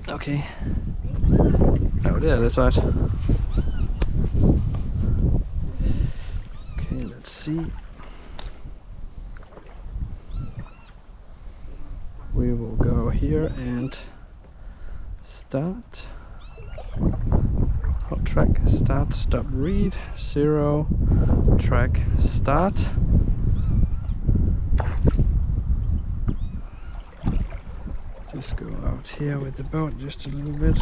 Okay. Oh, det er lidt sejt. Okay, let's see. We will go here and start. Hot track, start, stop, read, 0, track, start. Just go out here with the boat just a little bit.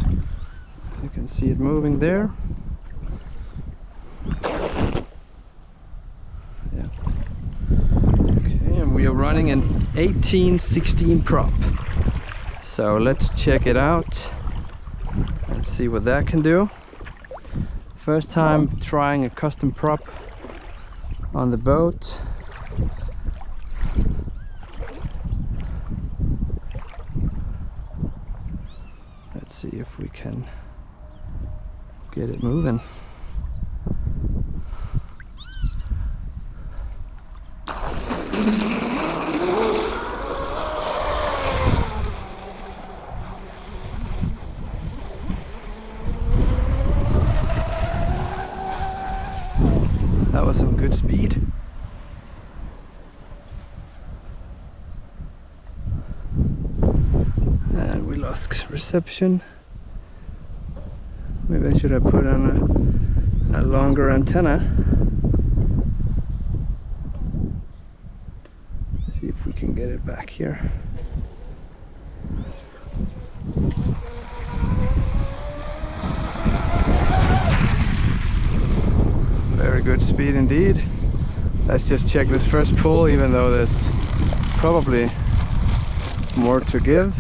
You can see it moving there. Yeah. Okay, and we are running an 1816 prop. So let's check it out and see what that can do. First time trying a custom prop on the boat. Let's see if we can get it moving. That was some good speed. And we lost reception. Maybe I should have put on a longer antenna. See if we can get it back here. Very good speed indeed. Let's just check this first pull, even though there's probably more to give.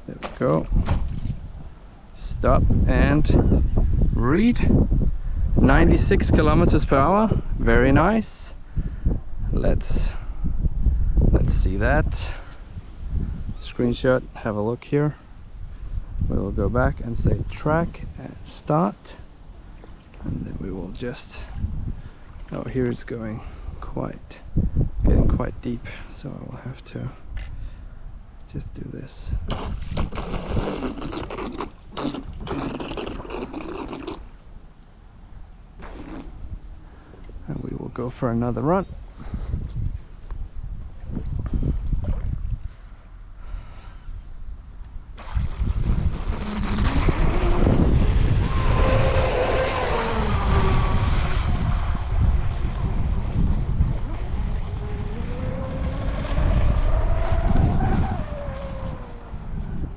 There we go. Stop and read. 96 kilometers per hour. Very nice. Let's see that. Screenshot, have a look here. We will go back and say track and start, and then we will just, oh, here it's getting quite deep, so I will have to just do this. And we will go for another run.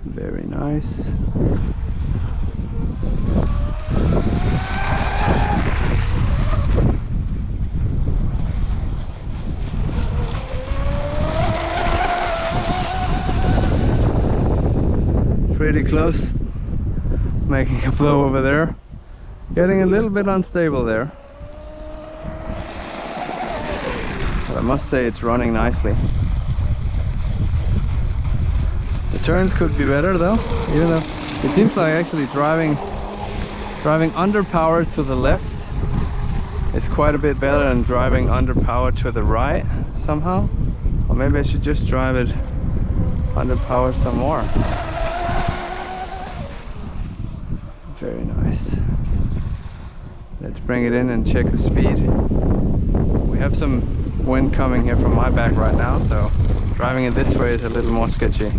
Very nice. Pretty close, making a flow over there. Getting a little bit unstable there. But I must say it's running nicely. The turns could be better though, even though it seems like actually driving under power to the left is quite a bit better than driving under power to the right somehow. Or maybe I should just drive it under power some more. Very nice. Let's bring it in and check the speed. We have some wind coming here from my back right now, so driving it this way is a little more sketchy.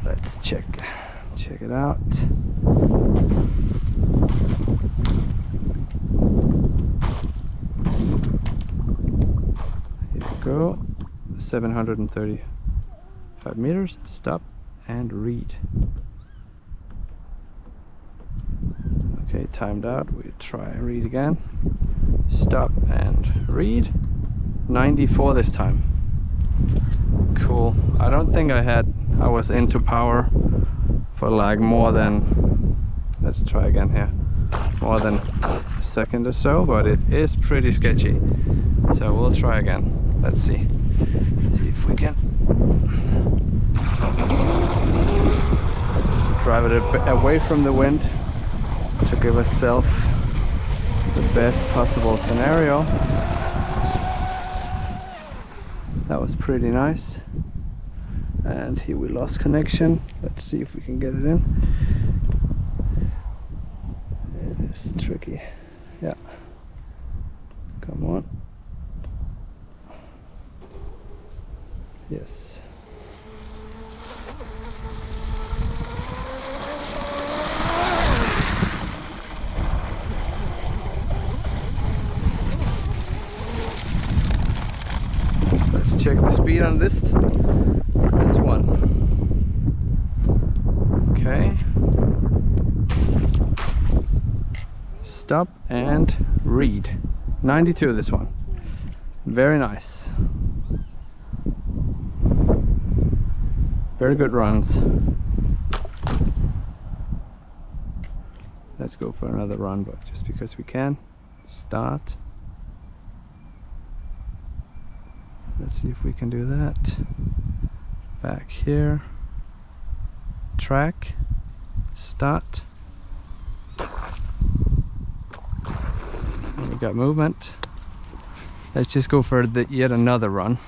Let's check it out. Here we go. 735 meters. Stop and read. Okay, timed out. We try and read again. Stop and read. 94 this time. Cool. I don't think I was into power for like more than, let's try again here, more than a second or so, but it is pretty sketchy. So we'll try again. Let's see if we can drive it away from the wind to give ourselves the best possible scenario. That was pretty nice. And here we lost connection. Let's see if we can get it in. It is tricky. Yeah. Come on. Yes. Let's check the speed on this one. Okay. Stop and read. 92 this one. Very nice. Very good runs. Let's go for another run, but just because we can. Start. Let's see if we can do that. Back here. Track. Start. And we got movement. Let's just go for yet another run.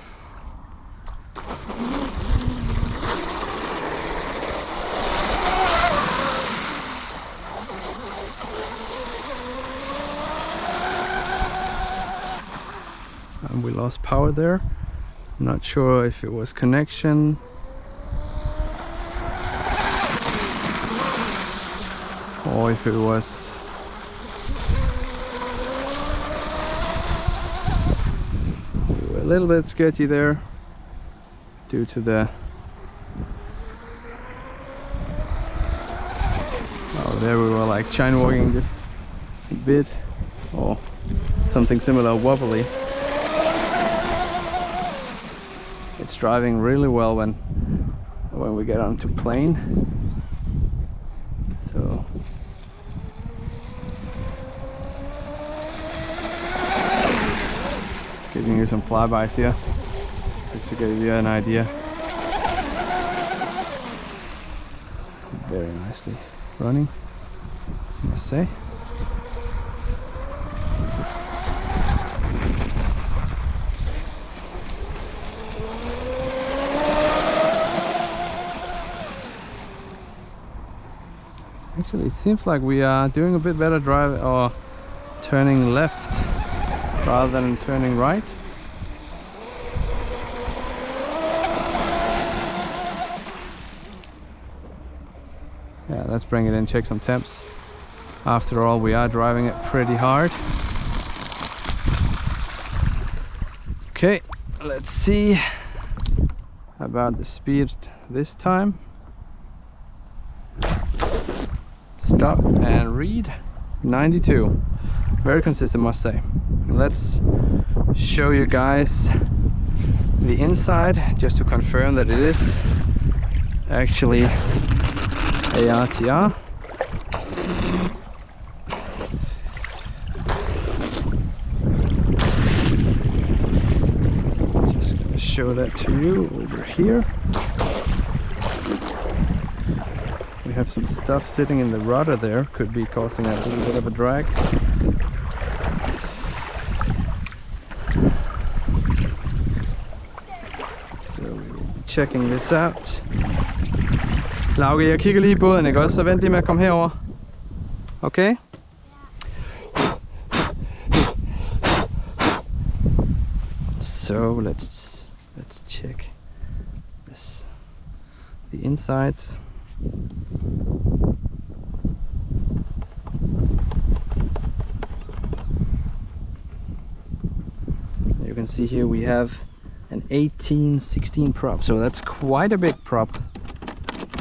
And we lost power there. I'm not sure if it was connection or if it was we were a little bit sketchy there due to the there we were like chine walking just a bit or something similar, wobbly. It's driving really well when we get onto plane. So giving you some flybys here just to give you an idea. Very nicely running, I must say. Actually, it seems like we are doing a bit better drive or turning left rather than turning right. Yeah, let's bring it in, check some temps. After all, we are driving it pretty hard. Okay, let's see about the speed this time. Stop and read. 92. Very consistent, must say. Let's show you guys the inside just to confirm that it is actually ARTR. Just gonna show that to you over here. We have some stuff sitting in the rudder there, could be causing a little bit of a drag. So we'll be checking this out. Lauke, jeg kigger lige i båden, ikke også? Så vent lige med at komme herover. Okay? So let's check this. The insides. You can see here we have an 18-16 prop, so that's quite a big prop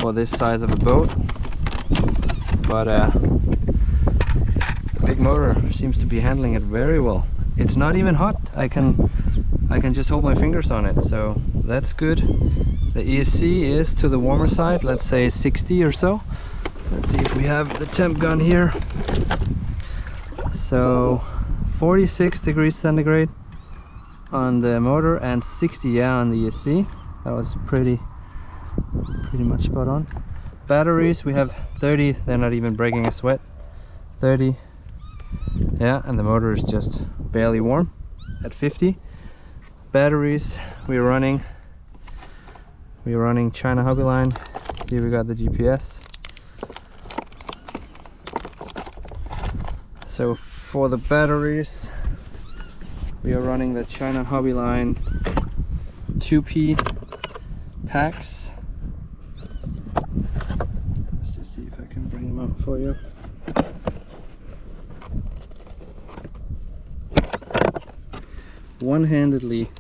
for this size of a boat, but big motor seems to be handling it very well. It's not even hot. I can just hold my fingers on it, so that's good. The ESC is to the warmer side, let's say 60 or so. Let's see if we have the temp gun here. So 46 degrees centigrade on the motor and 60 on the ESC. That was pretty much spot on. Batteries, we have 30, they're not even breaking a sweat. 30. Yeah, and the motor is just barely warm at 50. Batteries, we're running China Hobby Line. Here we got the GPS. So for the batteries, we are running the China Hobby Line 2P packs. Let's just see if I can bring them out for you. One-handedly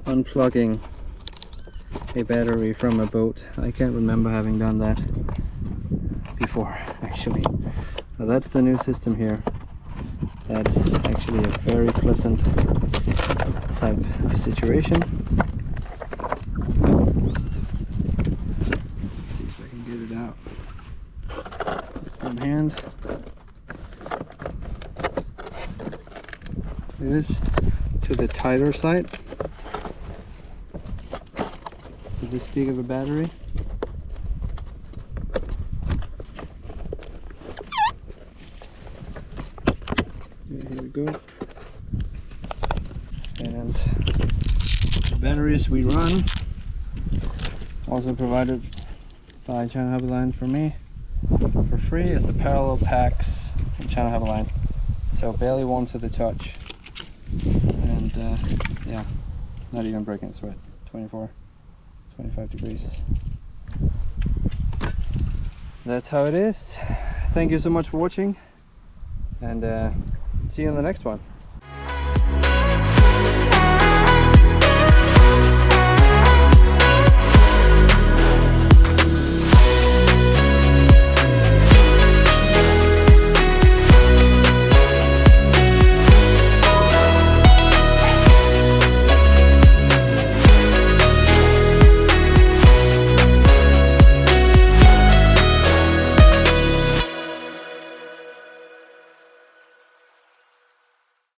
unplugging a battery from a boat. I can't remember having done that before, actually. Now that's the new system here. That's actually a very pleasant type of situation. Let's see if I can get it out with one hand. It is to the tighter side with this big of a battery. Here we go. And the batteries we run, also provided by China Hobby Line for me for free, is the parallel packs from China Hobby Line. So barely warm to the touch. And yeah, not even breaking a sweat. 24, 25 degrees. That's how it is. Thank you so much for watching, and see you in the next one.